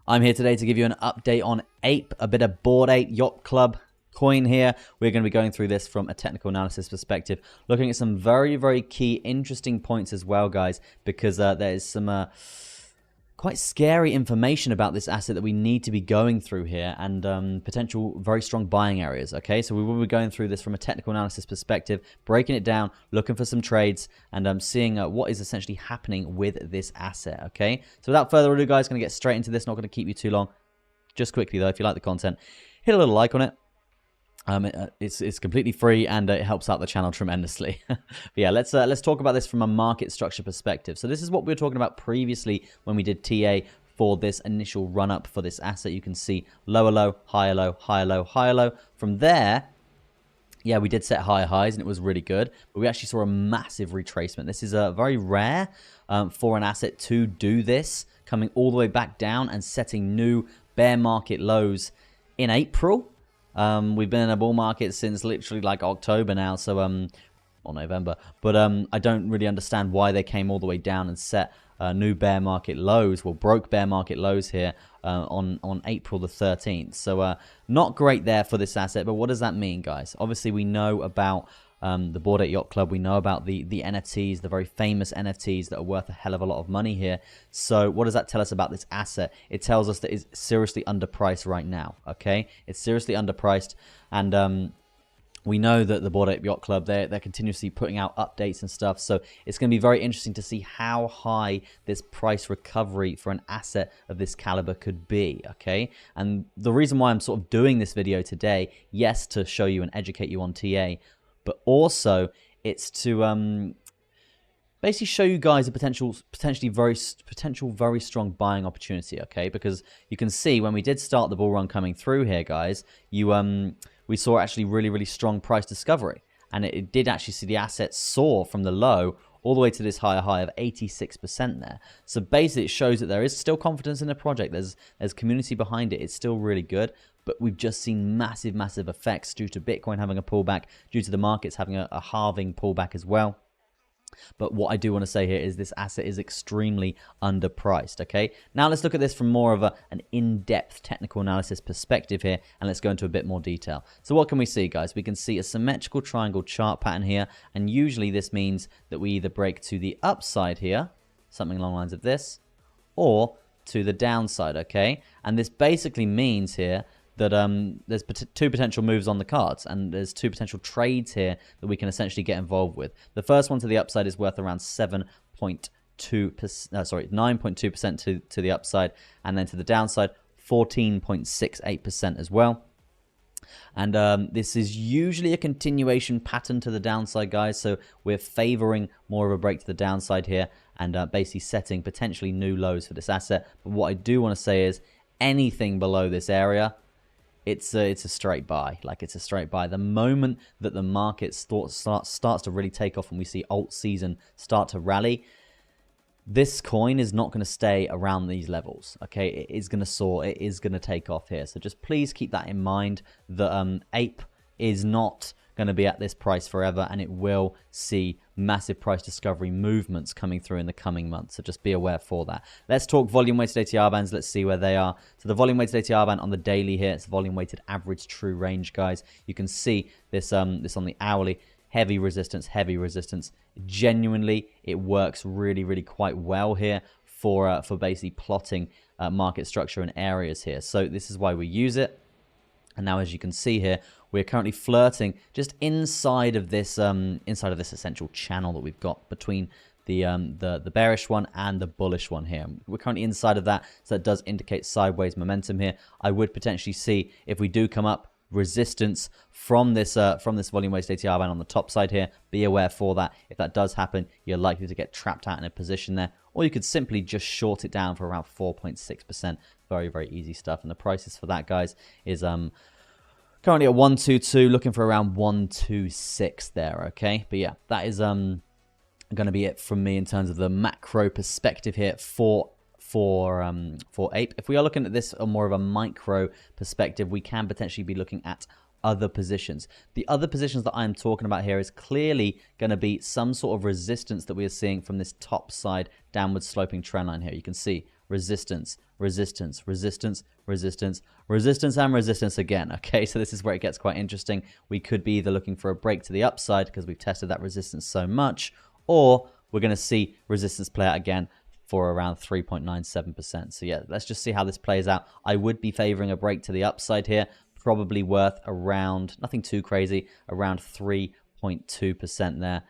I'm here today to give you an update on APE, a bit of Bored Ape Yacht Club coin here. We're going to be going through this from a technical analysis perspective, looking at some very key, interesting points as well, guys, because there is some quite scary information about this asset that we need to be going through here, and potential very strong buying areas. Okay, so we will be going through this from a technical analysis perspective, breaking it down, looking for some trades, and seeing what is essentially happening with this asset. Okay, so without further ado, guys, going to get straight into this. Not going to keep you too long. Just quickly though, if you like the content, hit a little like on it. It's completely free, and it helps out the channel tremendously. But yeah, let's talk about this from a market structure perspective. So this is what we were talking about previously when we did TA for this initial run up for this asset. You can see lower low, higher low, higher low, higher low. From there, yeah, we did set higher highs and it was really good, but we actually saw a massive retracement. This is very rare for an asset to do this, coming all the way back down and setting new bear market lows in April. We've been in a bull market since literally like October now, so or November, but I don't really understand why they came all the way down and set new bear market lows. Well, broke bear market lows here on April the 13th. So not great there for this asset. But what does that mean, guys? Obviously, we know about the Bored Ape Yacht Club. We know about the NFTs, the very famous NFTs that are worth a hell of a lot of money here. So what does that tell us about this asset? It tells us that it's seriously underpriced right now. Okay, it's seriously underpriced, and we know that the Bored Ape Yacht Club, they're continuously putting out updates and stuff. So it's going to be very interesting to see how high this price recovery for an asset of this caliber could be. Okay, and the reason why I'm sort of doing this video today, yes, to show you and educate you on TA, but also it's to basically show you guys a potentially very strong buying opportunity. Okay, because you can see when we did start the bull run coming through here, guys, we saw actually really strong price discovery, and it did actually see the asset soar from the low all the way to this higher high of 86% there. So basically it shows that there is still confidence in the project. There's community behind it. It's still really good, but we've just seen massive effects due to Bitcoin having a pullback, due to the markets having a halving pullback as well. But what I do want to say here is this asset is extremely underpriced. Okay, now let's look at this from more of an in-depth technical analysis perspective here, and let's go into a bit more detail. So what can we see, guys? We can see a symmetrical triangle chart pattern here, and usually this means that we either break to the upside here, something along the lines of this, or to the downside. Okay, and this basically means here that there's two potential moves on the cards, and there's two potential trades here that we can essentially get involved with. The first one to the upside is worth around 9.2% to the upside, and then to the downside 14.68% as well. And this is usually a continuation pattern to the downside, guys, so we're favoring more of a break to the downside here, and basically setting potentially new lows for this asset. But what I do want to say is anything below this area, it's a straight buy. Like, it's a straight buy. The moment that the market starts to really take off and we see alt season start to rally, this coin is not going to stay around these levels. Okay, it is going to soar. It is going to take off here. So just please keep that in mind, that APE is not going to be at this price forever, and it will see massive price discovery movements coming through in the coming months. So just be aware for that. Let's talk volume weighted ATR bands. Let's see where they are. So the volume weighted ATR band on the daily here, it's volume weighted average true range, guys. You can see this this on the hourly. Heavy resistance. Genuinely, it works really quite well here for basically plotting market structure and areas here. So this is why we use it. And now, as you can see here, we're currently flirting just inside of this essential channel that we've got between the bearish one and the bullish one here. We're currently inside of that, so that does indicate sideways momentum here. I would potentially see, if we do come up, resistance from this volume weighted ATR band on the top side here. Be aware for that. If that does happen, you're likely to get trapped out in a position there, or you could simply just short it down for around 4.6%. Very easy stuff. And the prices for that, guys, is currently at 122, looking for around 126 there. Okay, but yeah, that is going to be it from me in terms of the macro perspective here for APE. If we are looking at this on more of a micro perspective, we can potentially be looking at other positions. The other positions that I'm talking about here is clearly going to be some sort of resistance that we are seeing from this top side downward sloping trend line here. You can see resistance, resistance, resistance, resistance, resistance, and resistance again. Okay, so this is where it gets quite interesting. We could be either looking for a break to the upside because we've tested that resistance so much, or we're going to see resistance play out again for around 3.97%. So yeah, let's just see how this plays out. I would be favoring a break to the upside here, probably worth around, nothing too crazy, around 3.2% there.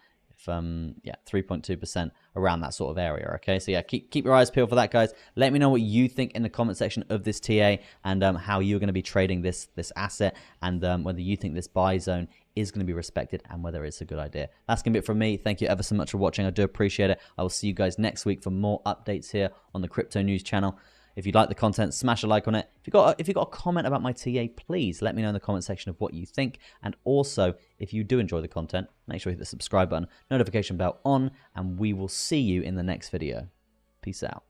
Yeah, 3.2%, around that sort of area. Okay, so yeah, keep your eyes peeled for that, guys. Let me know what you think in the comment section of this TA, and how you're going to be trading this asset, and whether you think this buy zone is going to be respected and whether it's a good idea. That's going to be it from me. Thank you ever so much for watching. I do appreciate it. I will see you guys next week for more updates here on the Crypto News channel. If you like the content, smash a like on it. If you got a comment about my TA, please let me know in the comment section of what you think. And also, if you do enjoy the content, make sure you hit the subscribe button, notification bell on, and we will see you in the next video. Peace out.